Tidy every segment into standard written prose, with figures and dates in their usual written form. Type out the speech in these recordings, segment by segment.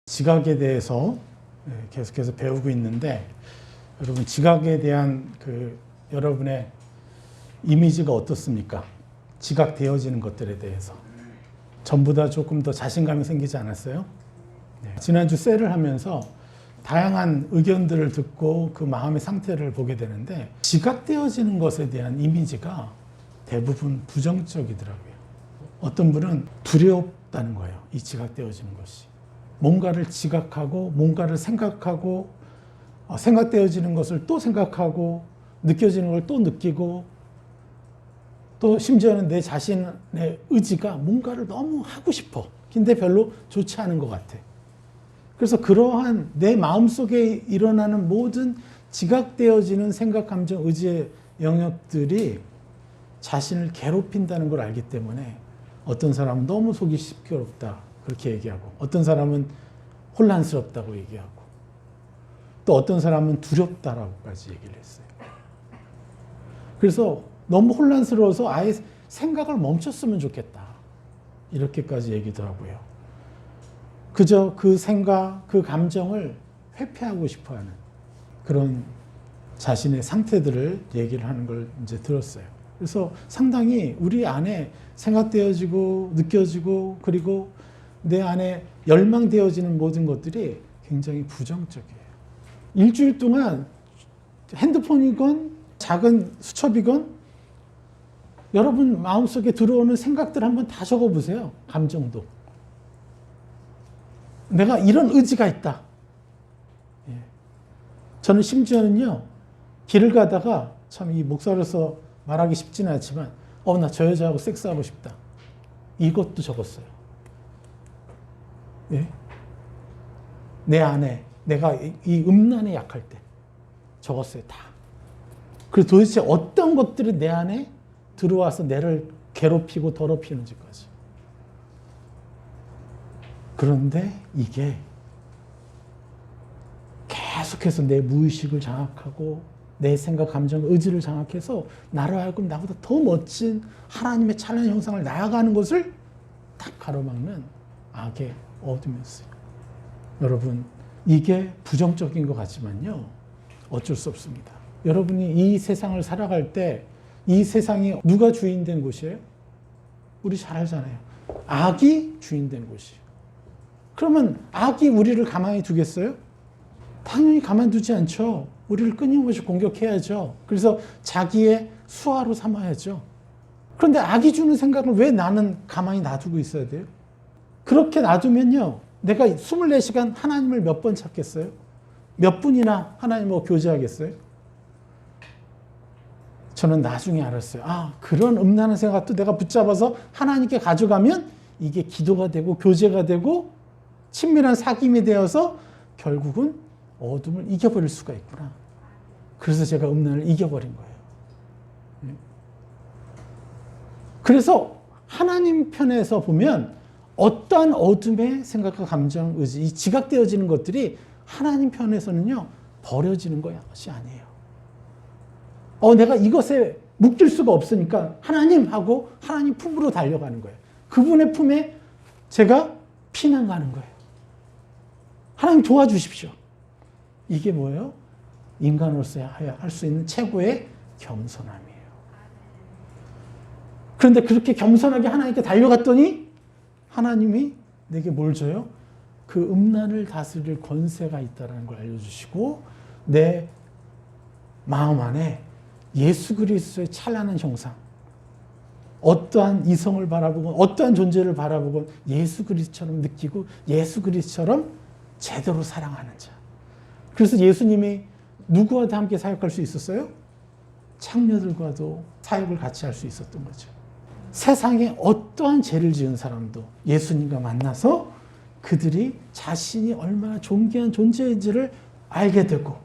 지각에 대해서 계속해서 배우고 있는데, 여러분 지각에 대한 여러분의 이미지가 어떻습니까? 지각되어지는 것들에 대해서 전보다 조금 더 자신감이 생기지 않았어요? 지난주 셀을 하면서 다양한 의견들을 듣고 그 마음의 상태를 보게 되는데, 지각되어지는 것에 대한 이미지가 대부분 부정적이더라고요. 어떤 분은 두렵다는 거예요. 이 지각되어지는 것이. 뭔가를 지각하고 뭔가를 생각하고 생각되어지는 것을 또 생각하고 느껴지는 걸 또 느끼고, 또 심지어는 내 자신의 의지가 뭔가를 너무 하고 싶어. 근데 별로 좋지 않은 것 같아. 그래서 그러한 내 마음속에 일어나는 모든 지각되어지는 생각, 감정, 의지의 영역들이 자신을 괴롭힌다는 걸 알기 때문에 어떤 사람은 너무 속이 시끄럽다 그렇게 얘기하고, 어떤 사람은 혼란스럽다고 얘기하고, 또 어떤 사람은 두렵다라고까지 얘기를 했어요. 그래서 너무 혼란스러워서 아예 생각을 멈췄으면 좋겠다 이렇게까지 얘기더라고요. 그저 그 생각, 그 감정을 회피하고 싶어하는 그런 자신의 상태들을 얘기를 하는 걸 이제 들었어요. 그래서 상당히 우리 안에 생각되어지고 느껴지고, 그리고 내 안에 열망되어지는 모든 것들이 굉장히 부정적이에요. 일주일 동안 핸드폰이건 작은 수첩이건 여러분 마음속에 들어오는 생각들 한번 다 적어보세요. 감정도. 내가 이런 의지가 있다. 저는 심지어는요, 길을 가다가 참 이 목사로서 말하기 쉽지는 않지만 나 저 여자하고 섹스하고 싶다. 이것도 적었어요. 내 안에 내가 이 음란에 약할 때 적었어요. 다. 그래서 도대체 어떤 것들이 내 안에 들어와서 나를 괴롭히고 더럽히는지까지. 그런데 이게 계속해서 내 무의식을 장악하고 내 생각, 감정, 의지를 장악해서 나로 하여금 나보다 더 멋진 하나님의 찬란한 형상을 나아가는 것을 딱 가로막는 악의 어둠이었어요. 여러분, 이게 부정적인 것 같지만요, 어쩔 수 없습니다. 여러분이 이 세상을 살아갈 때 이 세상이 누가 주인된 곳이에요? 우리 잘 알잖아요. 악이 주인된 곳이에요. 그러면 악이 우리를 가만히 두겠어요? 당연히 가만두지 않죠. 우리를 끊임없이 공격해야죠. 그래서 자기의 수하로 삼아야죠. 그런데 악이 주는 생각을 왜 나는 가만히 놔두고 있어야 돼요? 그렇게 놔두면요, 내가 24시간 하나님을 몇 번 찾겠어요? 몇 분이나 하나님하고 교제하겠어요? 저는 나중에 알았어요. 그런 음란한 생각도 내가 붙잡아서 하나님께 가져가면 이게 기도가 되고 교제가 되고 친밀한 사귐이 되어서 결국은 어둠을 이겨버릴 수가 있구나. 그래서 제가 음란을 이겨버린 거예요. 그래서 하나님 편에서 보면 어떠한 어둠의 생각과 감정, 의지, 이 지각되어지는 것들이 하나님 편에서는요, 버려지는 것이 아니에요. 내가 이것에 묶일 수가 없으니까 하나님 하고 하나님 품으로 달려가는 거예요. 그분의 품에 제가 피난 가는 거예요. 하나님 도와주십시오. 이게 뭐예요? 인간으로서 할 수 있는 최고의 겸손함이에요. 그런데 그렇게 겸손하게 하나님께 달려갔더니 하나님이 내게 뭘 줘요? 그 음란을 다스릴 권세가 있다는 걸 알려주시고, 내 마음 안에 예수 그리스도의 찬란한 형상, 어떠한 이성을 바라보건 어떠한 존재를 바라보건 예수 그리스도처럼 느끼고 예수 그리스도처럼 제대로 사랑하는 자. 그래서 예수님이 누구와도 함께 사역할 수 있었어요? 창녀들과도 사역을 같이 할 수 있었던 거죠. 세상에 어떠한 죄를 지은 사람도 예수님과 만나서 그들이 자신이 얼마나 존귀한 존재인지를 알게 되고,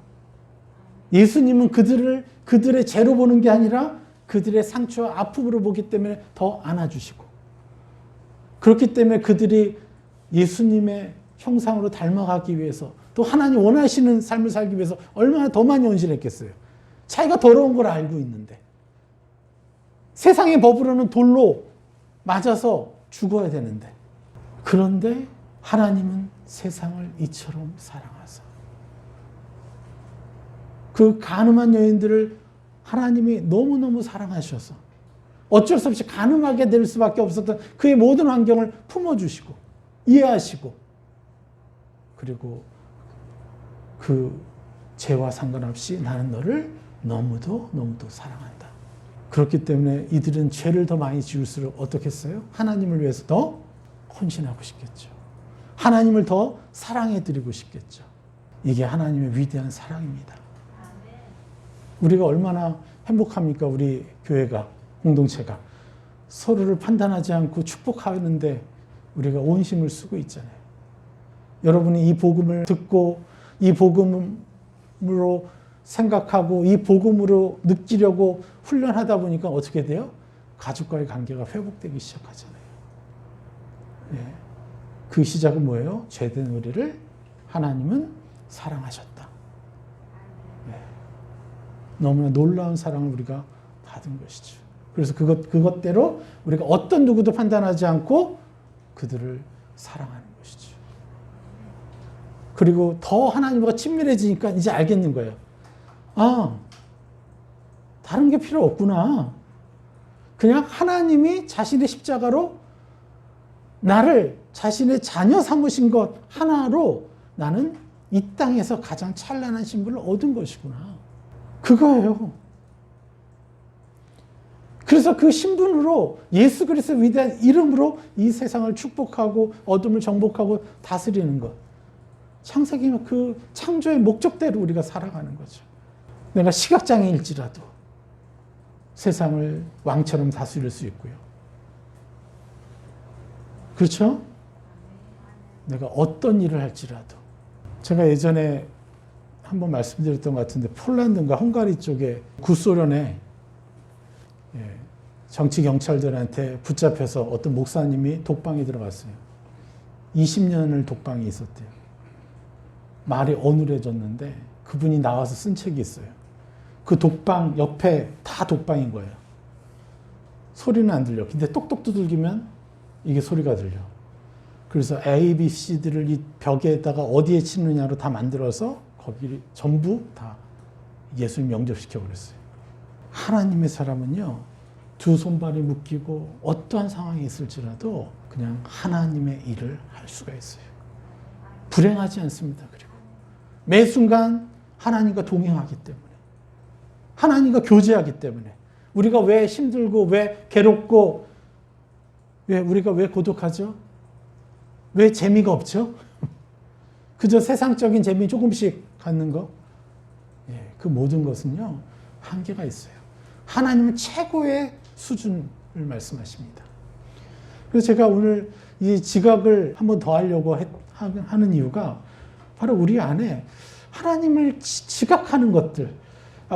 예수님은 그들의 죄로 보는 게 아니라 그들의 상처와 아픔으로 보기 때문에 더 안아주시고, 그렇기 때문에 그들이 예수님의 형상으로 닮아가기 위해서, 또 하나님 원하시는 삶을 살기 위해서 얼마나 더 많이 헌신했겠어요. 자기가 더러운 걸 알고 있는데, 세상의 법으로는 돌로 맞아서 죽어야 되는데, 그런데 하나님은 세상을 이처럼 사랑하사. 그 간음한 여인들을 하나님이 너무너무 사랑하셔서 어쩔 수 없이 간음하게 될 수밖에 없었던 그의 모든 환경을 품어주시고 이해하시고 그리고 그 죄와 상관없이 나는 너를 너무도 사랑한다. 그렇기 때문에 이들은 죄를 더 많이 지을수록 어떻게 했어요? 하나님을 위해서 더 헌신하고 싶겠죠. 하나님을 더 사랑해드리고 싶겠죠. 이게 하나님의 위대한 사랑입니다. 우리가 얼마나 행복합니까? 우리 교회가, 공동체가. 서로를 판단하지 않고 축복하는데 우리가 온 힘을 쓰고 있잖아요. 여러분이 이 복음을 듣고 이 복음으로 생각하고 이 복음으로 느끼려고 훈련하다 보니까 어떻게 돼요? 가족과의 관계가 회복되기 시작하잖아요. 예. 그 시작은 뭐예요? 죄된 우리를 하나님은 사랑하셨다. 예. 너무나 놀라운 사랑을 우리가 받은 것이죠. 그래서 그것대로 우리가 어떤 누구도 판단하지 않고 그들을 사랑하는 것이죠. 그리고 더 하나님과 친밀해지니까 이제 알겠는 거예요. 아, 다른 게 필요 없구나. 그냥 하나님이 자신의 십자가로 나를 자신의 자녀 삼으신 것 하나로 나는 이 땅에서 가장 찬란한 신분을 얻은 것이구나. 그거예요. 그래서 그 신분으로 예수 그리스도의 위대한 이름으로 이 세상을 축복하고 어둠을 정복하고 다스리는 것. 창세기 그 창조의 목적대로 우리가 살아가는 거죠. 내가 시각장애일지라도 세상을 왕처럼 다스릴 수 있고요. 그렇죠? 내가 어떤 일을 할지라도. 제가 예전에 한번 말씀드렸던 것 같은데 폴란드인가 헝가리 쪽에 구소련에 정치 경찰들한테 붙잡혀서 어떤 목사님이 독방에 들어갔어요. 20년을 독방에 있었대요. 말이 어눌해졌는데 그분이 나와서 쓴 책이 있어요. 그 독방 옆에 다 독방인 거예요. 소리는 안 들려. 근데 똑똑 두들기면 이게 소리가 들려. 그래서 A, B, C들을 이 벽에다가 어디에 치느냐로 다 만들어서 거기 전부 다 예수님 영접시켜 버렸어요. 하나님의 사람은요, 두 손발이 묶이고 어떠한 상황이 있을지라도 그냥 하나님의 일을 할 수가 있어요. 불행하지 않습니다. 그리고 매 순간 하나님과 동행하기 때문에, 하나님과 교제하기 때문에, 우리가 왜 힘들고 왜 괴롭고 우리가 왜 고독하죠? 왜 재미가 없죠? 그저 세상적인 재미 조금씩 갖는 거. 그 모든 것은요, 한계가 있어요. 하나님은 최고의 수준을 말씀하십니다. 그래서 제가 오늘 이 지각을 한번 더 하려고 하는 이유가 바로 우리 안에 하나님을 지각하는 것들.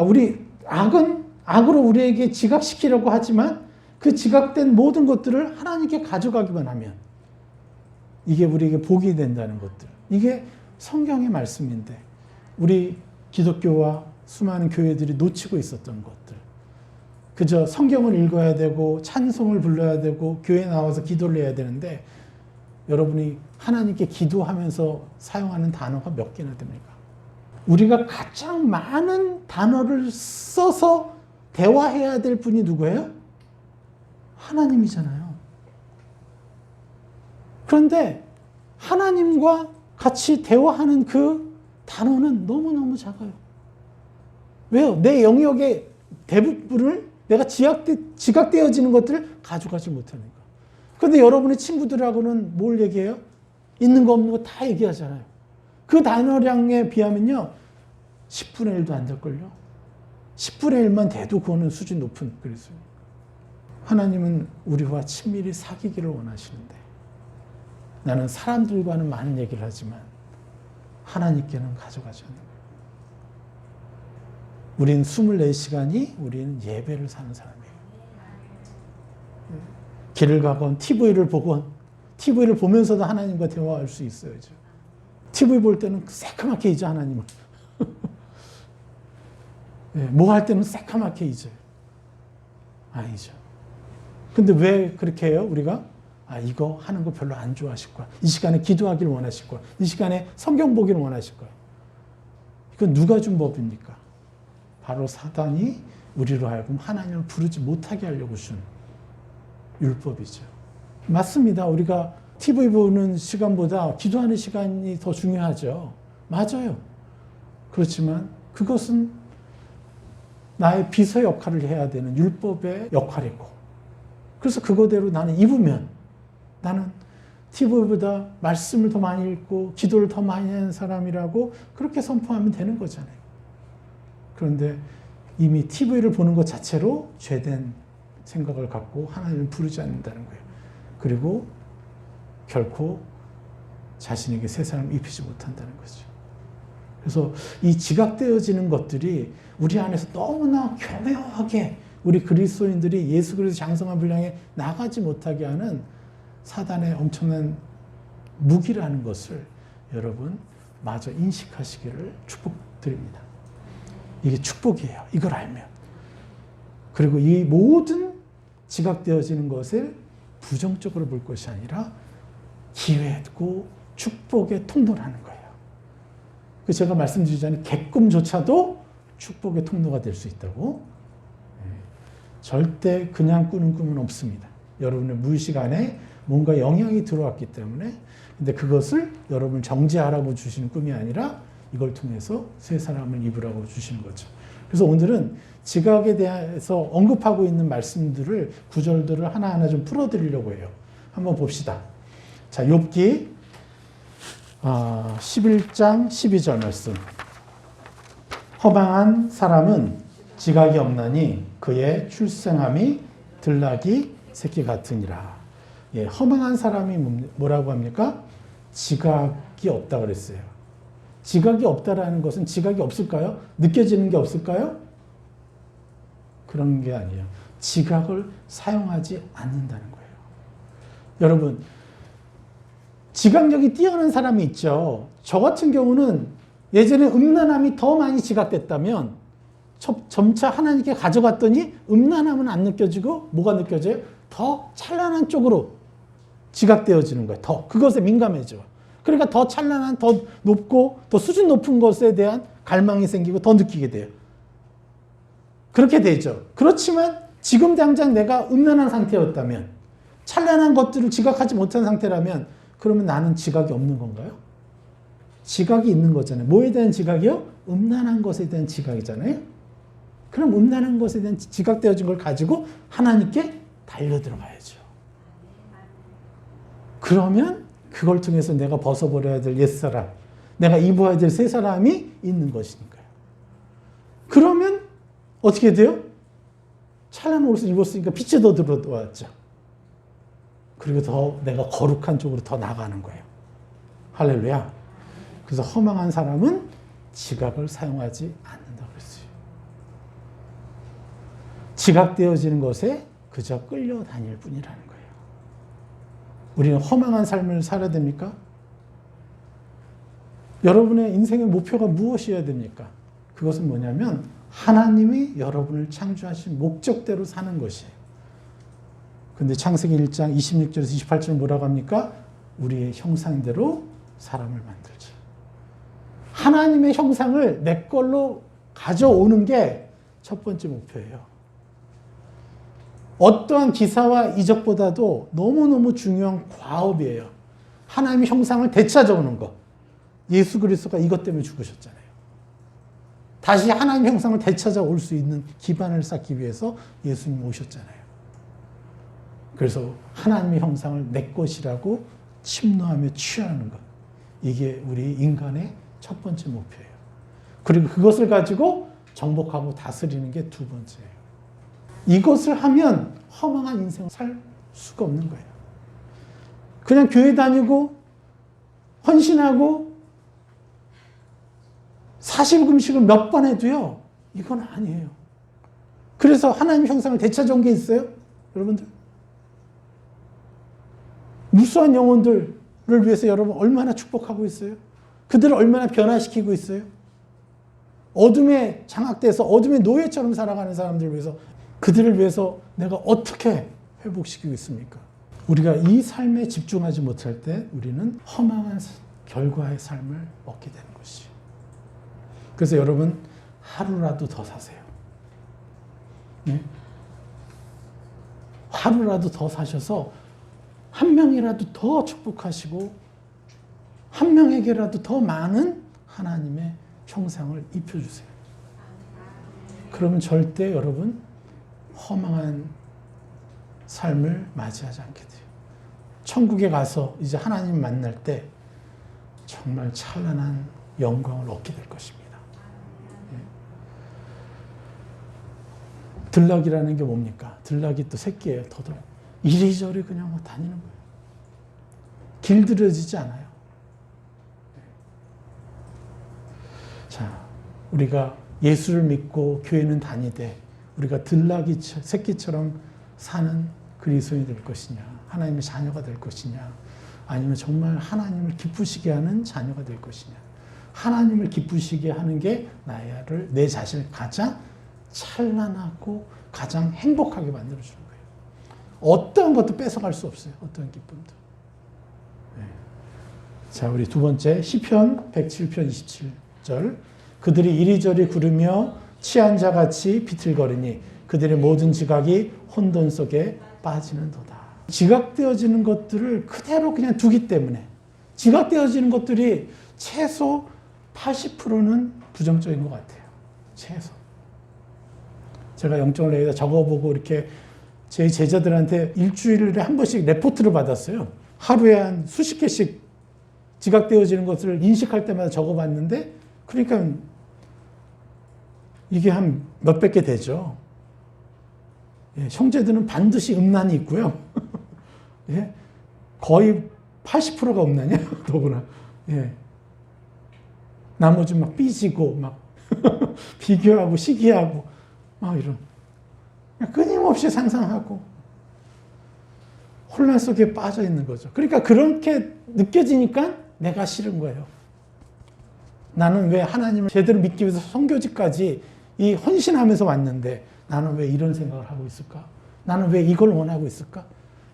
우리 악으로 우리에게 지각시키려고 하지만 그 지각된 모든 것들을 하나님께 가져가기만 하면 이게 우리에게 복이 된다는 것들. 이게 성경의 말씀인데 우리 기독교와 수많은 교회들이 놓치고 있었던 것들. 그저 성경을 읽어야 되고 찬송을 불러야 되고 교회에 나와서 기도를 해야 되는데 여러분이 하나님께 기도하면서 사용하는 단어가 몇 개나 됩니까? 우리가 가장 많은 단어를 써서 대화해야 될 분이 누구예요? 하나님이잖아요. 그런데 하나님과 같이 대화하는 그 단어는 너무너무 작아요. 왜요? 내 영역의 대부분을 내가 지각되어지는 것들을 가져가지 못하니까. 그런데 여러분의 친구들하고는 뭘 얘기해요? 있는 거 없는 거 다 얘기하잖아요. 그 단어량에 비하면요, 10분의 1도 안 될걸요? 10분의 1만 돼도 그거는 수준 높은 그리스도예요. 하나님은 우리와 친밀히 사귀기를 원하시는데 나는 사람들과는 많은 얘기를 하지만 하나님께는 가져가지 않는 거예요. 우린 24시간이 우리는 예배를 사는 사람이에요. 길을 가건 TV를 보건 TV를 보면서도 하나님과 대화할 수 있어야죠. TV 볼 때는 새카맣게 잊어 하나님을. 뭐 할 때는 새카맣게 잊어요. 아니죠. 근데 왜 그렇게 해요? 우리가 이거 하는 거 별로 안 좋아하실 거야. 이 시간에 기도하기를 원하실 거야. 이 시간에 성경 보기를 원하실 거야. 이건 누가 준 법입니까? 바로 사단이 우리로 하여금 하나님을 부르지 못하게 하려고 준 율법이죠. 맞습니다. 우리가 TV 보는 시간보다 기도하는 시간이 더 중요하죠. 맞아요. 그렇지만 그것은 나의 비서 역할을 해야 되는 율법의 역할이고, 그래서 그거대로 나는 입으면 나는 TV보다 말씀을 더 많이 읽고 기도를 더 많이 하는 사람이라고 그렇게 선포하면 되는 거잖아요. 그런데 이미 TV를 보는 것 자체로 죄된 생각을 갖고 하나님을 부르지 않는다는 거예요. 그리고 결코 자신에게 새 사람을 입히지 못한다는 거죠. 그래서 이 지각되어지는 것들이 우리 안에서 너무나 교묘하게 우리 그리스도인들이 예수 그리스도 장성한 분량에 나가지 못하게 하는 사단의 엄청난 무기라는 것을 여러분 마저 인식하시기를 축복드립니다. 이게 축복이에요. 이걸 알면. 그리고 이 모든 지각되어지는 것을 부정적으로 볼 것이 아니라 기회고 축복의 통로라는 거예요. 그래서 제가 말씀드리자면 객꿈조차도 축복의 통로가 될 수 있다고. 절대 그냥 꾸는 꿈은 없습니다. 여러분의 무의식 안에 뭔가 영향이 들어왔기 때문에. 근데 그것을 여러분 정죄하라고 주시는 꿈이 아니라 이걸 통해서 새 사람을 입으라고 주시는 거죠. 그래서 오늘은 지각에 대해서 언급하고 있는 말씀들을, 구절들을 하나하나 좀 풀어드리려고 해요. 한번 봅시다. 자, 욥기 11장 12절 말씀. 허망한 사람은 지각이 없나니 그의 출생함이 들나귀 새끼 같으니라. 예, 허망한 사람이 뭐라고 합니까? 지각이 없다 그랬어요. 지각이 없다라는 것은 지각이 없을까요? 느껴지는 게 없을까요? 그런 게 아니에요. 지각을 사용하지 않는다는 거예요. 여러분, 지각력이 뛰어난 사람이 있죠. 저 같은 경우는 예전에 음란함이 더 많이 지각됐다면 점차 하나님께 가져갔더니 음란함은 안 느껴지고 뭐가 느껴져요? 더 찬란한 쪽으로 지각되어지는 거예요. 더 그것에 민감해져. 그러니까 더 찬란한, 더 높고 더 수준 높은 것에 대한 갈망이 생기고 더 느끼게 돼요. 그렇게 되죠. 그렇지만 지금 당장 내가 음란한 상태였다면, 찬란한 것들을 지각하지 못한 상태라면, 그러면 나는 지각이 없는 건가요? 지각이 있는 거잖아요. 뭐에 대한 지각이요? 음란한 것에 대한 지각이잖아요. 그럼 음란한 것에 대한 지각되어진 걸 가지고 하나님께 달려들어가야죠. 그러면 그걸 통해서 내가 벗어버려야 될 옛사람, 내가 입어야 될 새 사람이 있는 것이니까요. 그러면 어떻게 돼요? 찬란한 옷을 입었으니까 빛이 더 들어왔죠. 그리고 더 내가 거룩한 쪽으로 더 나가는 거예요. 할렐루야. 그래서 허망한 사람은 지각을 사용하지 않는다고 그랬어요. 지각되어지는 것에 그저 끌려다닐 뿐이라는 거예요. 우리는 허망한 삶을 살아야 됩니까? 여러분의 인생의 목표가 무엇이어야 됩니까? 그것은 뭐냐면 하나님이 여러분을 창조하신 목적대로 사는 것이에요. 근데 창세기 1장 26절에서 28절 뭐라고 합니까? 우리의 형상대로 사람을 만들자. 하나님의 형상을 내 걸로 가져오는 게 첫 번째 목표예요. 어떠한 기사와 이적보다도 너무너무 중요한 과업이에요. 하나님의 형상을 되찾아오는 것. 예수 그리스도가 이것 때문에 죽으셨잖아요. 다시 하나님의 형상을 되찾아올 수 있는 기반을 쌓기 위해서 예수님이 오셨잖아요. 그래서 하나님의 형상을 내 것이라고 침노하며 취하는 것. 이게 우리 인간의 첫 번째 목표예요. 그리고 그것을 가지고 정복하고 다스리는 게 두 번째예요. 이것을 하면 허망한 인생을 살 수가 없는 거예요. 그냥 교회 다니고 헌신하고 40금식을 몇 번 해도요. 이건 아니에요. 그래서 하나님 형상을 되찾아온 게 있어요? 여러분들? 무수한 영혼들을 위해서 여러분 얼마나 축복하고 있어요? 그들을 얼마나 변화시키고 있어요? 어둠에 장악돼서 어둠의 노예처럼 살아가는 사람들을 위해서, 그들을 위해서 내가 어떻게 회복시키고 있습니까? 우리가 이 삶에 집중하지 못할 때 우리는 허망한 결과의 삶을 얻게 되는 것이에요. 그래서 여러분 하루라도 더 사세요. 네? 하루라도 더 사셔서 한 명이라도 더 축복하시고 한 명에게라도 더 많은 하나님의 형상을 입혀주세요. 그러면 절대 여러분 허망한 삶을 맞이하지 않게 돼요. 천국에 가서 이제 하나님 만날 때 정말 찬란한 영광을 얻게 될 것입니다. 들락이라는 게 뭡니까? 들락이 또 새끼예요. 더더욱 이리저리 그냥 뭐 다니는 거예요. 길들여지지 않아요. 자, 우리가 예수를 믿고 교회는 다니되 우리가 들락이 새끼처럼 사는 그리스도인이 될 것이냐, 하나님의 자녀가 될 것이냐, 아니면 정말 하나님을 기쁘시게 하는 자녀가 될 것이냐. 하나님을 기쁘시게 하는 게 나를, 내 자신을 가장 찬란하고 가장 행복하게 만들어주는 거예요. 어떤 것도 뺏어갈 수 없어요. 어떤 기쁨도. 네. 자, 우리 두 번째 시편 107편 27절. 그들이 이리저리 구르며 취한 자같이 비틀거리니 그들의 모든 지각이 혼돈 속에 빠지는도다. 지각되어지는 것들을 그대로 그냥 두기 때문에 지각되어지는 것들이 최소 80%는 부정적인 것 같아요. 최소. 제가 영적을 내다 적어보고 이렇게 제 제자들한테 일주일에 한 번씩 레포트를 받았어요. 하루에 한 수십 개씩 지각되어지는 것을 인식할 때마다 적어봤는데, 그러니까 이게 한 몇백 개 되죠. 예, 형제들은 반드시 음란이 있고요. 예, 거의 80%가 음란이야, 더구나. 예. 나머지 막 삐지고, 막 비교하고, 시기하고, 막 이런. 끊임없이 상상하고, 혼란 속에 빠져 있는 거죠. 그러니까 그렇게 느껴지니까 내가 싫은 거예요. 나는 왜 하나님을 제대로 믿기 위해서 선교지까지 이 헌신하면서 왔는데 나는 왜 이런 생각을 하고 있을까? 나는 왜 이걸 원하고 있을까?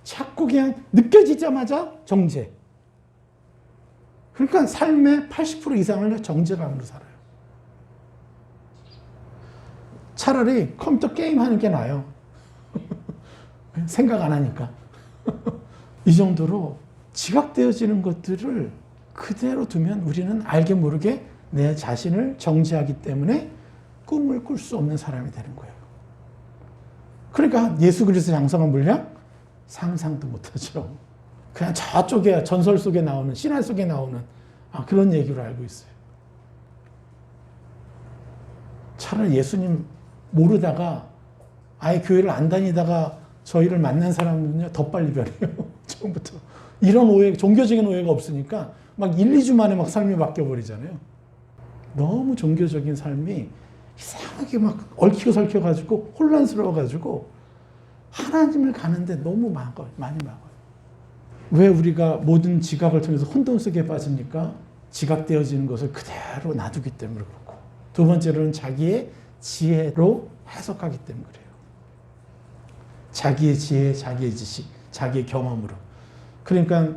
자꾸 그냥 느껴지자마자 정죄. 그러니까 삶의 80% 이상을 정죄감으로 살아요. 차라리 컴퓨터 게임하는 게 나아요. 생각 안 하니까. 이 정도로 지각되어지는 것들을 그대로 두면 우리는 알게 모르게 내 자신을 정죄하기 때문에 꿈을 꿀 수 없는 사람이 되는 거예요. 그러니까 예수 그리스도 장성한 물량 상상도 못하죠. 그냥 저쪽에 전설 속에 나오는, 신화 속에 나오는 그런 얘기로 알고 있어요. 차라리 예수님 모르다가 아예 교회를 안 다니다가 저희를 만난 사람은요 더 빨리 변해요. 처음부터. 이런 오해, 종교적인 오해가 없으니까 막 1, 2주 만에 막 삶이 바뀌어버리잖아요. 너무 종교적인 삶이 이상하게 막 얽히고 설켜가지고 혼란스러워가지고 하나님을 가는데 너무 많이 막아요. 왜 우리가 모든 지각을 통해서 혼돈 속에 빠집니까? 지각되어지는 것을 그대로 놔두기 때문에 그렇고, 두 번째로는 자기의 지혜로 해석하기 때문에 그래요. 자기의 지혜, 자기의 지식, 자기의 경험으로. 그러니까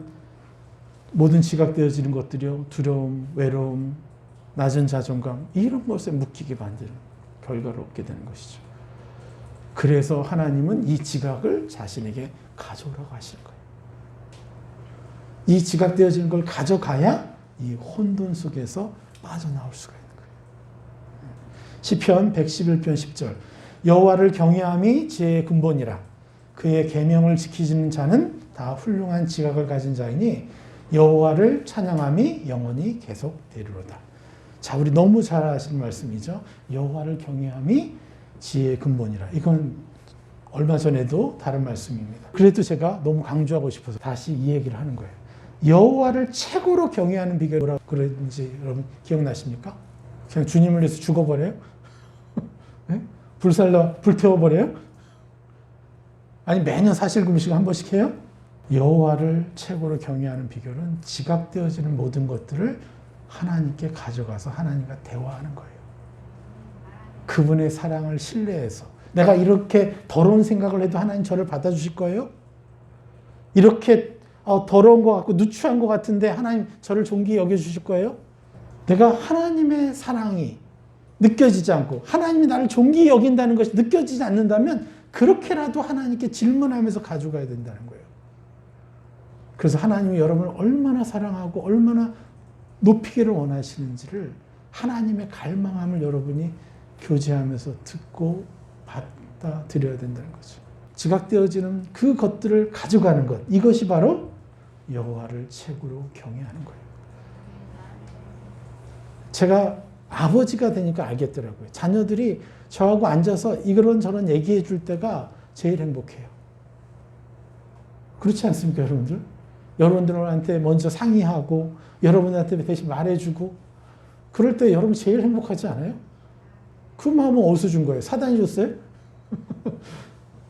모든 지각되어지는 것들이요, 두려움, 외로움, 낮은 자존감, 이런 것에 묶이게 만드는 결과를 얻게 되는 것이죠. 그래서 하나님은 이 지각을 자신에게 가져오라고 하시는 거예요. 이 지각되어지는 걸 가져가야 이 혼돈 속에서 빠져나올 수가 있는 거예요. 시편 111편 10절. 여호와를 경외함이 지혜의 근본이라. 그의 계명을 지키는 자는 다 훌륭한 지각을 가진 자이니 여호와를 찬양함이 영원히 계속되리로다. 자, 우리 너무 잘 아시는 말씀이죠. 여호와를 경외함이 지혜의 근본이라. 이건 얼마 전에도 다른 말씀입니다. 그래도 제가 너무 강조하고 싶어서 다시 이 얘기를 하는 거예요. 여호와를 최고로 경외하는 비결이 뭐라고 그랬는지 여러분 기억나십니까? 그냥 주님을 위해서 죽어버려요? 네? 불태워버려요? 아니 매년 사실금식 한 번씩 해요? 여호와를 최고로 경외하는 비결은 지각되어지는 모든 것들을 하나님께 가져가서 하나님과 대화하는 거예요. 그분의 사랑을 신뢰해서 내가 이렇게 더러운 생각을 해도 하나님 저를 받아주실 거예요? 이렇게 더러운 것 같고 누추한 것 같은데 하나님 저를 존귀히 여겨주실 거예요? 내가 하나님의 사랑이 느껴지지 않고 하나님이 나를 존귀히 여긴다는 것이 느껴지지 않는다면 그렇게라도 하나님께 질문하면서 가져가야 된다는 거예요. 그래서 하나님이 여러분을 얼마나 사랑하고 얼마나 높이기를 원하시는지를 하나님의 갈망함을 여러분이 교제하면서 듣고 받아들여야 된다는 거죠. 지각되어지는 그 것들을 가져가는 것, 이것이 바로 여호와를 최고로 경외하는 거예요. 제가 아버지가 되니까 알겠더라고요. 자녀들이 저하고 앉아서 이런저런 얘기해 줄 때가 제일 행복해요. 그렇지 않습니까, 여러분들? 여러분들한테 먼저 상의하고 여러분한테 대신 말해주고 그럴 때 여러분 제일 행복하지 않아요? 그 마음은 어디서 준 거예요? 사단이 줬어요?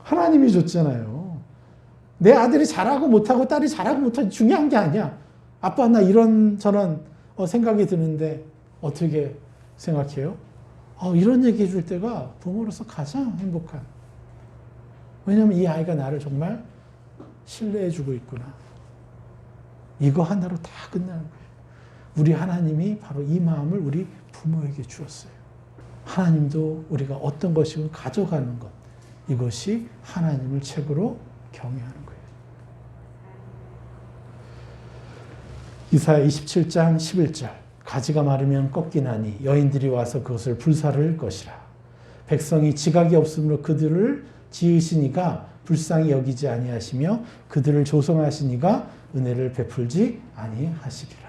하나님이 줬잖아요. 내 아들이 잘하고 못하고 딸이 잘하고 못하고 중요한 게 아니야. 아빠 나 이런저런 생각이 드는데 어떻게 생각해요? 이런 얘기 해줄 때가 부모로서 가장 행복한. 왜냐하면 이 아이가 나를 정말 신뢰해주고 있구나. 이거 하나로 다 끝나는 거예요. 우리 하나님이 바로 이 마음을 우리 부모에게 주었어요. 하나님도 우리가 어떤 것이든 가져가는 것. 이것이 하나님을 최고로 경외하는 거예요. 이사야 27장 11절. 가지가 마르면 꺾이나니 여인들이 와서 그것을 불사를 것이라. 백성이 지각이 없으므로 그들을 지으시니가 불쌍히 여기지 아니하시며 그들을 조성하시니가 은혜를 베풀지 아니하시리라.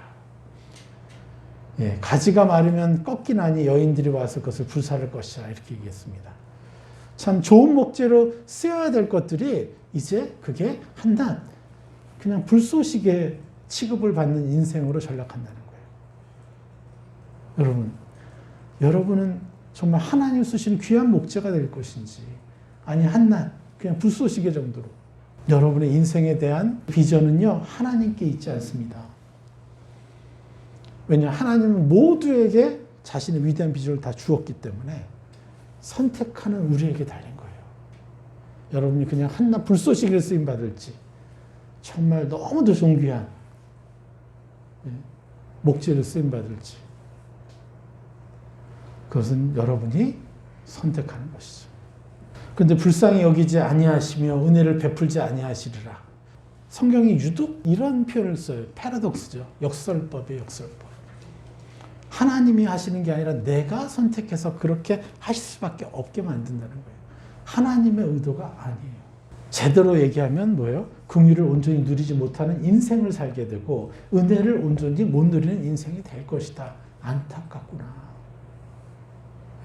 예, 가지가 마르면 꺾이나니 여인들이 와서 그것을 불사를 것이라 이렇게 얘기했습니다. 참 좋은 목재로 쓰여야 될 것들이 이제 그게 한낱 그냥 불쏘시개 취급을 받는 인생으로 전락한다는 거예요. 여러분은 정말 하나님 쓰시는 귀한 목재가 될 것인지 아니 한낱 그냥 불쏘시개 정도로 여러분의 인생에 대한 비전은요 하나님께 있지 않습니다. 왜냐하면 하나님은 모두에게 자신의 위대한 비전을 다 주었기 때문에 선택하는 우리에게 달린 거예요. 여러분이 그냥 한낱 불쏘시개를 쓰임 받을지 정말 너무도 존귀한 목재를 쓰임 받을지 그것은 여러분이 선택하는 것이죠. 그런데 불쌍히 여기지 아니하시며 은혜를 베풀지 아니하시리라. 성경이 유독 이런 표현을 써요. 패러독스죠. 역설법이에요. 역설법. 하나님이 하시는 게 아니라 내가 선택해서 그렇게 하실 수밖에 없게 만든다는 거예요. 하나님의 의도가 아니에요. 제대로 얘기하면 뭐예요? 긍휼을 온전히 누리지 못하는 인생을 살게 되고 은혜를 온전히 못 누리는 인생이 될 것이다. 안타깝구나.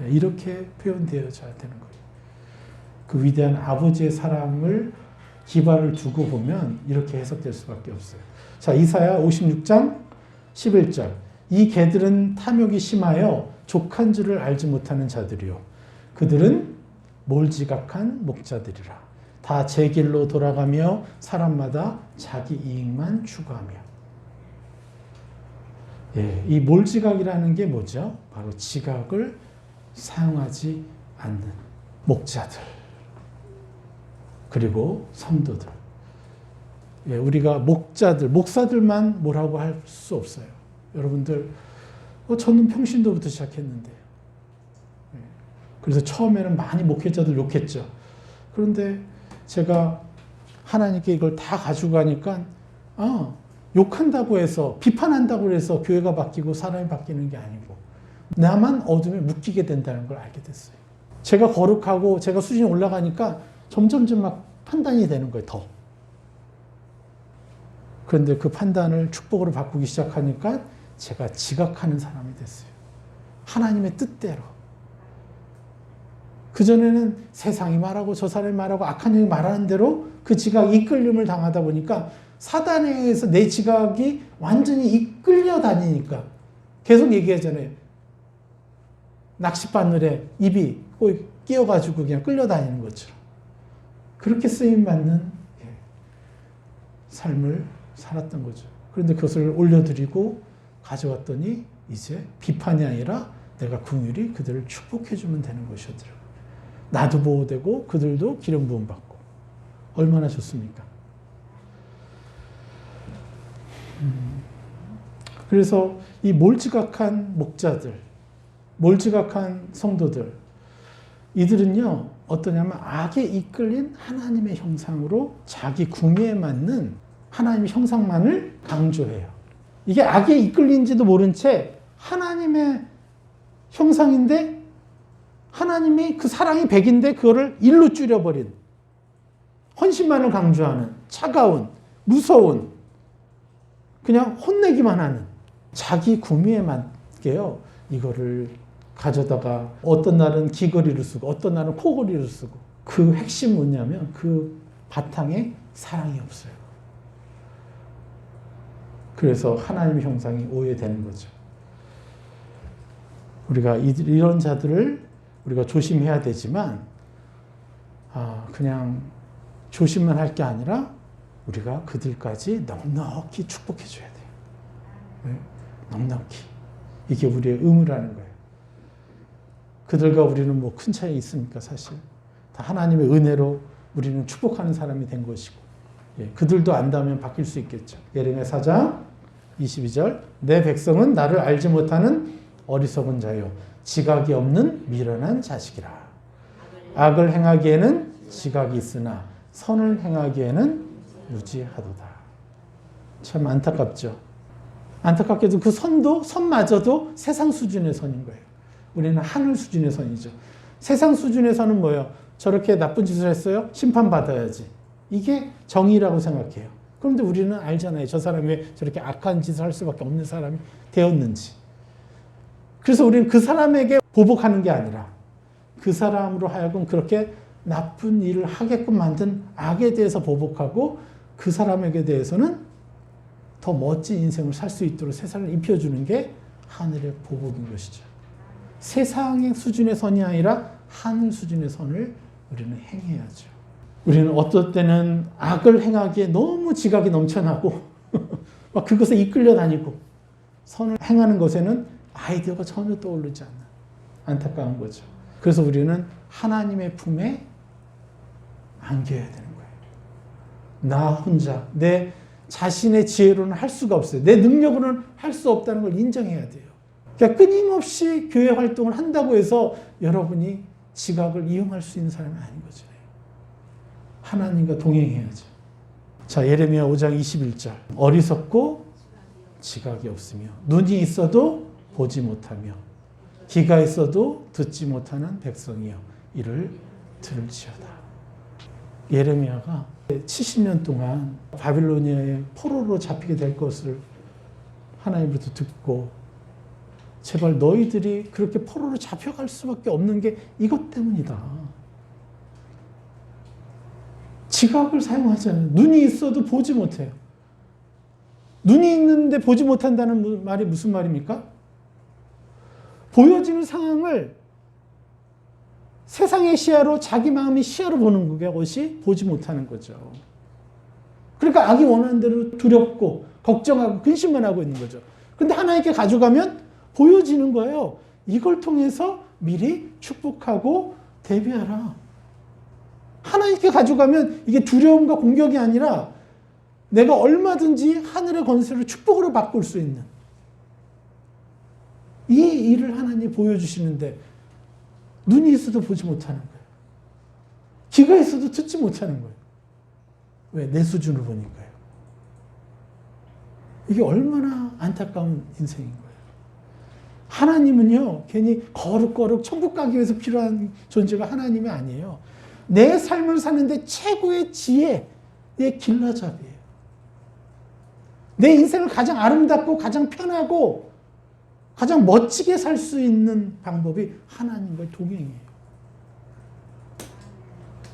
이렇게 표현되어져야 되는 거예요. 그 위대한 아버지의 사랑을 기반을 두고 보면 이렇게 해석될 수밖에 없어요. 자, 이사야 56장 11절. 이 개들은 탐욕이 심하여 족한 줄을 알지 못하는 자들이요. 그들은 몰지각한 목자들이라. 다 제 길로 돌아가며 사람마다 자기 이익만 추구하며. 예, 이 몰지각이라는 게 뭐죠? 바로 지각을 사용하지 않는 목자들. 그리고 성도들. 예, 우리가 목사들만 뭐라고 할 수 없어요. 여러분들, 저는 평신도부터 시작했는데. 예, 그래서 처음에는 많이 목회자들 욕했죠. 그런데 제가 하나님께 이걸 다 가지고 가니까, 욕한다고 해서, 비판한다고 해서 교회가 바뀌고 사람이 바뀌는 게 아니고, 나만 어둠에 묶이게 된다는 걸 알게 됐어요. 제가 거룩하고 제가 수준이 올라가니까 점점점 막 판단이 되는 거예요, 더. 그런데 그 판단을 축복으로 바꾸기 시작하니까 제가 지각하는 사람이 됐어요. 하나님의 뜻대로. 그전에는 세상이 말하고 저 사람이 말하고 악한 영이 말하는 대로 그 지각이 이끌림을 당하다 보니까 사단에 의해서 내 지각이 완전히 이끌려 다니니까 계속 얘기하잖아요. 낚싯바늘에 입이 끼어가지고 그냥 끌려다니는 것처럼. 그렇게 쓰임받는 삶을 살았던 거죠. 그런데 그것을 올려드리고 가져왔더니 이제 비판이 아니라 내가 긍휼히 그들을 축복해주면 되는 것이더라고요. 나도 보호되고 그들도 기름 부음 받고 얼마나 좋습니까? 그래서 이 몰지각한 목자들, 몰지각한 성도들, 이들은요 어떠냐면 악에 이끌린 하나님의 형상으로 자기 궁예에 맞는 하나님의 형상만을 강조해요. 이게 악에 이끌린지도 모른 채 하나님의 형상인데 하나님이 그 사랑이 100인데 그거를 1로 줄여버린 헌신만을 강조하는 차가운 무서운 그냥 혼내기만 하는 자기 구미에 맞게요. 이거를 가져다가 어떤 날은 귀걸이를 쓰고 어떤 날은 코걸이를 쓰고 그 핵심 뭐냐면 그 바탕에 사랑이 없어요. 그래서 하나님의 형상이 오해되는 거죠. 우리가 이런 자들을 우리가 조심해야 되지만 그냥 조심만 할 게 아니라 우리가 그들까지 넉넉히 축복해 줘야 돼요. 네? 넉넉히. 이게 우리의 의무라는 거예요. 그들과 우리는 뭐 큰 차이 있습니까? 사실 다 하나님의 은혜로 우리는 축복하는 사람이 된 것이고 그들도 안다면 바뀔 수 있겠죠. 예레미야 4장 22절 내 백성은 나를 알지 못하는 어리석은 자요 지각이 없는 미련한 자식이라. 악을 행하기에는 지각이 있으나 선을 행하기에는 무지하도다. 참 안타깝죠. 안타깝게도 그 선마저도 세상 수준의 선인 거예요. 우리는 하늘 수준의 선이죠. 세상 수준의 선은 뭐예요? 저렇게 나쁜 짓을 했어요? 심판받아야지. 이게 정의라고 생각해요. 그런데 우리는 알잖아요. 저 사람이 왜 저렇게 악한 짓을 할 수밖에 없는 사람이 되었는지. 그래서 우리는 그 사람에게 보복하는 게 아니라 그 사람으로 하여금 그렇게 나쁜 일을 하게끔 만든 악에 대해서 보복하고 그 사람에게 대해서는 더 멋진 인생을 살 수 있도록 세상을 입혀주는 게 하늘의 보복인 것이죠. 세상의 수준의 선이 아니라 하늘 수준의 선을 우리는 행해야죠. 우리는 어떨 때는 악을 행하기에 너무 지각이 넘쳐나고 막 그것에 이끌려 다니고 선을 행하는 것에는 아이디어가 전혀 떠오르지 않는 안타까운 거죠. 그래서 우리는 하나님의 품에 안겨야 되는 거예요. 나 혼자 내 자신의 지혜로는 할 수가 없어요. 내 능력으로는 할 수 없다는 걸 인정해야 돼요. 그러니까 끊임없이 교회 활동을 한다고 해서 여러분이 지각을 이용할 수 있는 사람이 아닌 거죠. 하나님과 동행해야죠. 자, 예레미야 5장 21절 어리석고 지각이 없으며 눈이 있어도 보지 못하며 귀가 있어도 듣지 못하는 백성이여 이를 들을지어다. 예레미야가 70년 동안 바빌로니아의 포로로 잡히게 될 것을 하나님으로부터 듣고 제발 너희들이 그렇게 포로로 잡혀갈 수밖에 없는 게 이것 때문이다. 지각을 사용하잖아요. 눈이 있어도 보지 못해요. 눈이 있는데 보지 못한다는 말이 무슨 말입니까? 보여지는 상황을 세상의 시야로 자기 마음의 시야로 보는 것이 보지 못하는 거죠. 그러니까 악이 원하는 대로 두렵고 걱정하고 근심만 하고 있는 거죠. 그런데 하나님께 가져가면 보여지는 거예요. 이걸 통해서 미리 축복하고 대비하라. 하나님께 가져가면 이게 두려움과 공격이 아니라 내가 얼마든지 하늘의 권세로 축복으로 바꿀 수 있는 이 일을 하나님이 보여주시는데 눈이 있어도 보지 못하는 거예요. 귀가 있어도 듣지 못하는 거예요. 왜? 내 수준을 보니까요. 이게 얼마나 안타까운 인생인 거예요. 하나님은요, 괜히 거룩거룩 천국 가기 위해서 필요한 존재가 하나님이 아니에요. 내 삶을 사는데 최고의 지혜의 길라잡이에요. 내 인생을 가장 아름답고 가장 편하고 가장 멋지게 살 수 있는 방법이 하나님과의 동행이에요.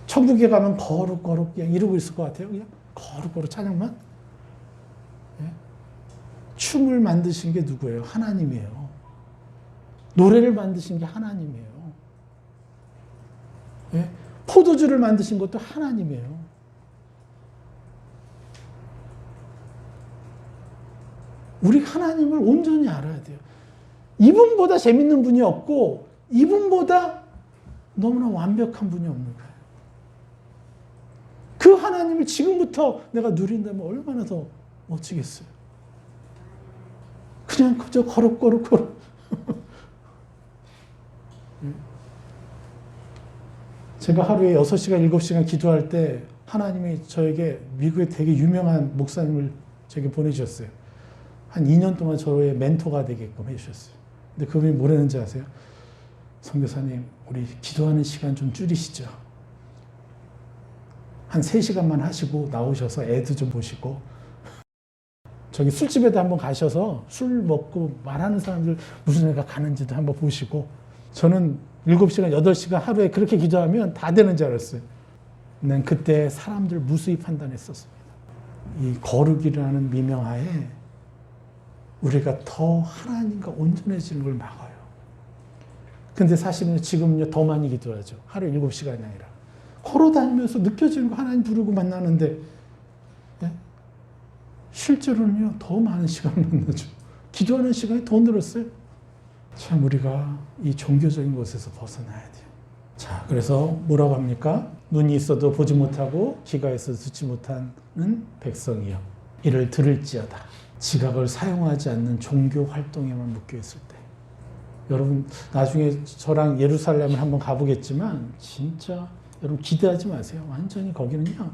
천국에 가면 거룩거룩 그냥 이러고 있을 것 같아요. 그냥 거룩거룩 찬양만. 예? 춤을 만드신 게 누구예요? 하나님이에요. 노래를 만드신 게 하나님이에요. 예? 포도주를 만드신 것도 하나님이에요. 우리 하나님을 온전히 알아야 돼요. 이분보다 재밌는 분이 없고 이분보다 너무나 완벽한 분이 없는 거예요. 그 하나님을 지금부터 내가 누린다면 얼마나 더 멋지겠어요. 그냥 그저 걸어. 제가 하루에 6시간, 7시간 기도할 때 하나님이 저에게 미국에 되게 유명한 목사님을 저에게 보내주셨어요. 한 2년 동안 저의 멘토가 되게끔 해주셨어요. 근데 그분이 뭐라는지 아세요? 선교사님, 우리 기도하는 시간 좀 줄이시죠. 한 3시간만 하시고 나오셔서 애도 좀 보시고 저기 술집에도 한번 가셔서 술 먹고 말하는 사람들 무슨 애가 가는지도 한번 보시고 저는 7시간, 8시간 하루에 그렇게 기도하면 다 되는 줄 알았어요. 난 그때 사람들 무수히 판단했었습니다. 이 거룩이라는 미명하에 우리가 더 하나님과 온전해지는 걸 막아요. 근데 사실은 지금요 더 많이 기도하죠. 하루에 7시간이 아니라. 걸어다니면서 느껴지는 거 하나님 부르고 만나는데 예? 실제로는요 더 많은 시간을 만나죠. 기도하는 시간이 더 늘었어요. 참 우리가 이 종교적인 곳에서 벗어나야 돼요. 자, 그래서 뭐라고 합니까? 눈이 있어도 보지 못하고 귀가 있어도 듣지 못하는 백성이요. 이를 들을지어다. 지각을 사용하지 않는 종교 활동에만 묶여 있을 때. 여러분 나중에 저랑 예루살렘을 한번 가보겠지만 진짜 여러분 기대하지 마세요. 완전히 거기는요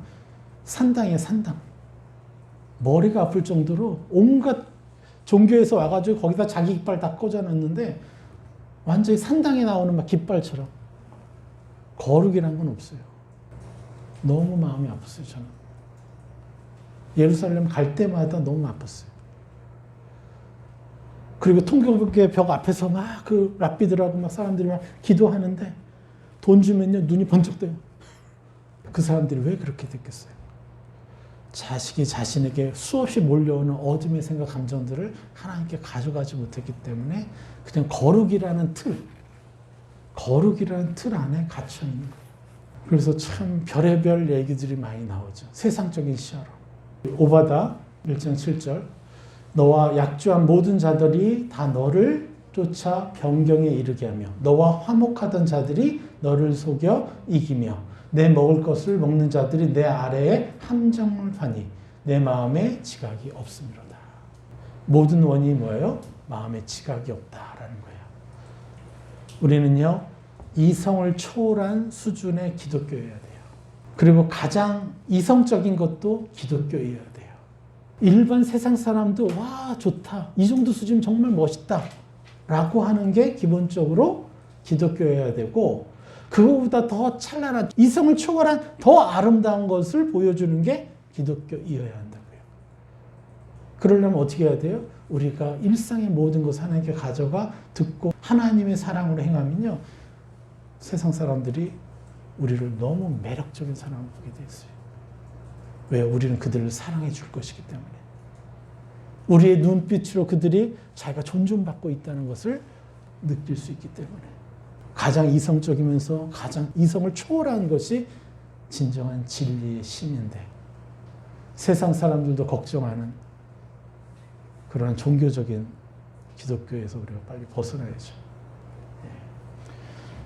산당이에요, 산당. 머리가 아플 정도로 온갖 종교에서 와가지고 거기다 자기 깃발 다 꽂아놨는데 완전히 산당에 나오는 막 깃발처럼 거룩이란 건 없어요. 너무 마음이 아팠어요, 저는. 예루살렘 갈 때마다 너무 아팠어요. 그리고 통곡의 벽 앞에서 막 그 랍비들하고 막 사람들이 막 기도하는데 돈 주면요 눈이 번쩍 떠요. 그 사람들이 왜 그렇게 됐겠어요? 자식이 자신에게 수없이 몰려오는 어둠의 생각, 감정들을 하나님께 가져가지 못했기 때문에 그냥 거룩이라는 틀 안에 갇혀 있는 거예요. 그래서 참 별의별 얘기들이 많이 나오죠. 세상적인 시야로. 오바다 1장 7절 너와 약조한 모든 자들이 다 너를 쫓아 변경에 이르게 하며 너와 화목하던 자들이 너를 속여 이기며 내 먹을 것을 먹는 자들이 내 아래에 함정을 파니 내 마음에 지각이 없음이로다. 모든 원인이 뭐예요? 마음에 지각이 없다라는 거예요. 우리는요 이성을 초월한 수준의 기독교여야 돼요. 그리고 가장 이성적인 것도 기독교여야 돼요. 일반 세상 사람도 와 좋다 이 정도 수준 정말 멋있다 라고 하는 게 기본적으로 기독교여야 되고 그거보다 더 찬란한 이성을 초월한 더 아름다운 것을 보여주는 게 기독교이어야 한다고요. 그러려면 어떻게 해야 돼요? 우리가 일상의 모든 것을 하나님께 가져가 듣고 하나님의 사랑으로 행하면요 세상 사람들이 우리를 너무 매력적인 사람을 보게 돼 있어요. 왜? 우리는 그들을 사랑해 줄 것이기 때문에. 우리의 눈빛으로 그들이 자기가 존중받고 있다는 것을 느낄 수 있기 때문에. 가장 이성적이면서 가장 이성을 초월한 것이 진정한 진리의 신인데 세상 사람들도 걱정하는 그런 종교적인 기독교에서 우리가 빨리 벗어나야죠.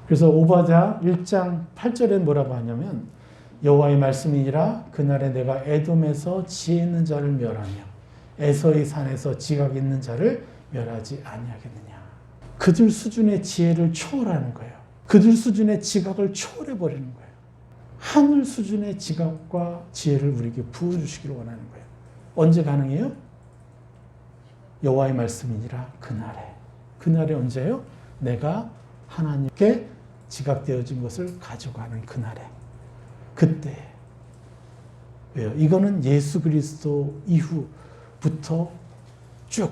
그래서 오바댜 1장 8절에 뭐라고 하냐면 여호와의 말씀이니라 그날에 내가 에돔에서 지혜 있는 자를 멸하며 에서의 산에서 지각 있는 자를 멸하지 아니하겠느냐. 그들 수준의 지혜를 초월하는 거예요. 그들 수준의 지각을 초월해버리는 거예요. 하늘 수준의 지각과 지혜를 우리에게 부어주시기를 원하는 거예요. 언제 가능해요? 여호와의 말씀이니라 그날에. 그날에 언제요? 내가 하나님께 지각되어진 것을 가져가는 그날에. 그때. 왜요? 이거는 예수 그리스도 이후부터 쭉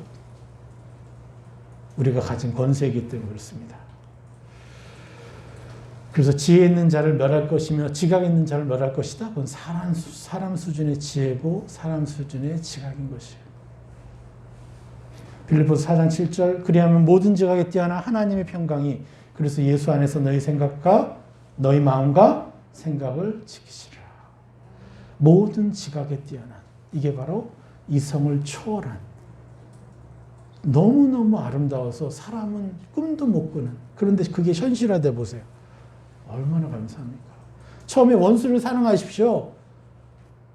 우리가 가진 권세이기 때문에 그렇습니다. 그래서 지혜 있는 자를 멸할 것이며 지각 있는 자를 멸할 것이다. 그건 사람 수준의 지혜고 사람 수준의 지각인 것이에요. 빌립보서 4장 7절 그리하면 모든 지각에 뛰어나 하나님의 평강이 그래서 예수 안에서 너희 생각과 너희 마음과 생각을 지키시라. 모든 지각에 뛰어난 이게 바로 이성을 초월한 너무너무 아름다워서 사람은 꿈도 못 꾸는 그런데 그게 현실화돼 보세요. 얼마나 감사합니까? 처음에 원수를 사랑하십시오.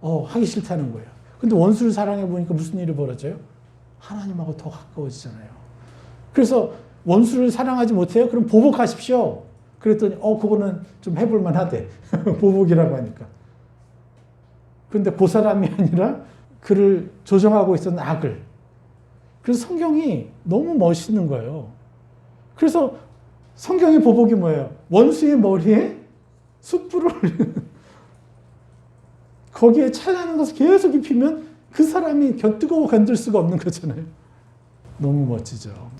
하기 싫다는 거예요. 근데 원수를 사랑해 보니까 무슨 일이 벌어져요? 하나님하고 더 가까워지잖아요. 그래서 원수를 사랑하지 못해요? 그럼 보복하십시오. 그랬더니 그거는 좀 해볼 만하대. 보복이라고 하니까. 그런데 그 사람이 아니라 그를 조정하고 있었던 악을. 그래서 성경이 너무 멋있는 거예요. 그래서 성경의 보복이 뭐예요? 원수의 머리에 숯불을 올리는. 거기에 찬란한 것을 계속 입히면 그 사람이 뜨거워 견딜 수가 없는 거잖아요. 너무 멋지죠.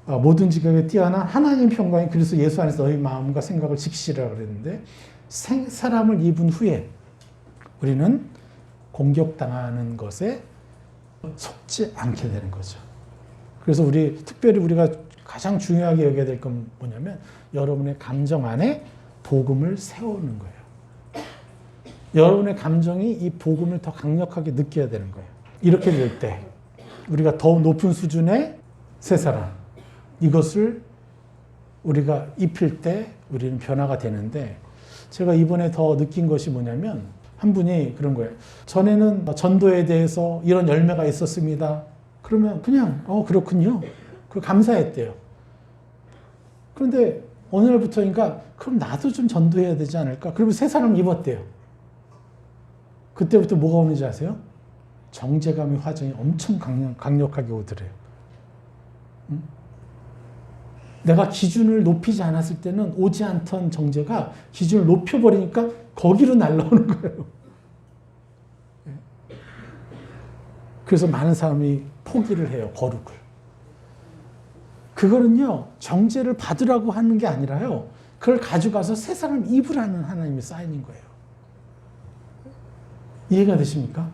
모든 지각에 뛰어난 하나님 평강이 그리스도 예수 안에서 너희 마음과 생각을 지키시라 그랬는데 사람을 입은 후에 우리는 공격당하는 것에 속지 않게 되는 거죠. 그래서 특별히 우리가 가장 중요하게 여겨야 될 건 뭐냐면 여러분의 감정 안에 복음을 세우는 거예요. 여러분의 감정이 이 복음을 더 강력하게 느껴야 되는 거예요. 이렇게 될 때 우리가 더 높은 수준의 새 사람, 이것을 우리가 입힐 때 우리는 변화가 되는데, 제가 이번에 더 느낀 것이 뭐냐면 한 분이 그런 거예요. 전에는 전도에 대해서 이런 열매가 있었습니다. 그러면 그냥 그렇군요. 그 감사했대요. 그런데 어느 날부터인가 그럼 나도 좀 전도해야 되지 않을까? 그러면 새 사람 입었대요. 그때부터 뭐가 오는지 아세요? 정죄감의 화정이 엄청 강력하게 오더래요. 응? 내가 기준을 높이지 않았을 때는 오지 않던 정죄가 기준을 높여버리니까 거기로 날라오는 거예요. 그래서 많은 사람이 포기를 해요. 거룩을. 그거는요, 정죄를 받으라고 하는 게 아니라요, 그걸 가져가서 새 사람 입으라는 하나님의 사인인 거예요. 이해가 되십니까?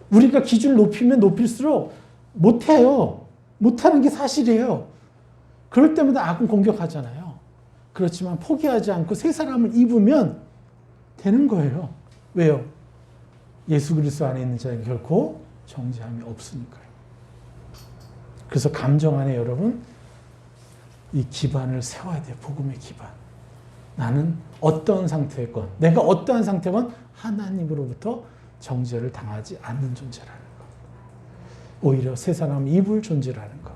우리가 기준을 높이면 높일수록 못해요. 못하는 게 사실이에요. 그럴 때마다 악은 공격하잖아요. 그렇지만 포기하지 않고 새 사람을 입으면 되는 거예요. 왜요? 예수 그리스도 안에 있는 자에게 결코 정죄함이 없으니까요. 그래서 감정 안에 여러분 이 기반을 세워야 돼요. 복음의 기반. 나는 어떠한 상태건, 내가 어떠한 상태건 하나님으로부터 정죄를 당하지 않는 존재라는 것. 오히려 새 사람 입을 존재라는 것.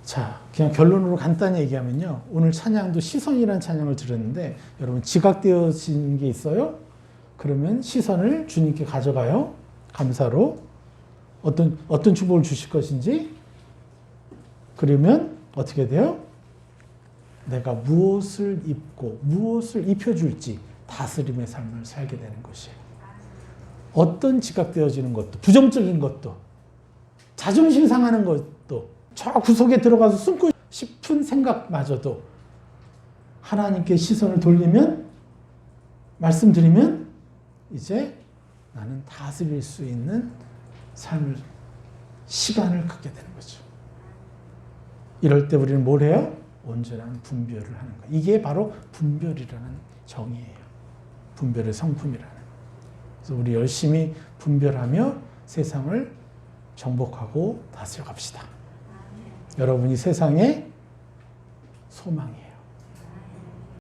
자, 그냥 결론으로 간단히 얘기하면요. 오늘 찬양도 시선이라는 찬양을 들었는데 여러분 지각되어진 게 있어요? 그러면 시선을 주님께 가져가요. 감사로. 어떤 축복을 주실 것인지. 그러면 어떻게 돼요? 내가 무엇을 입고 무엇을 입혀줄지 다스림의 삶을 살게 되는 것이에요. 어떤 지각되어지는 것도, 부정적인 것도, 자존심 상하는 것도, 저 구석에 들어가서 숨고 싶은 생각마저도 하나님께 시선을 돌리면, 말씀드리면 이제 나는 다스릴 수 있는 삶을, 시간을 갖게 되는 거죠. 이럴 때 우리는 뭘 해요? 온전한 분별을 하는 거예요. 이게 바로 분별이라는 정의예요. 분별의 성품이라는. 그래서 우리 열심히 분별하며 세상을 정복하고 다스려 갑시다. 여러분이 세상의 소망이에요.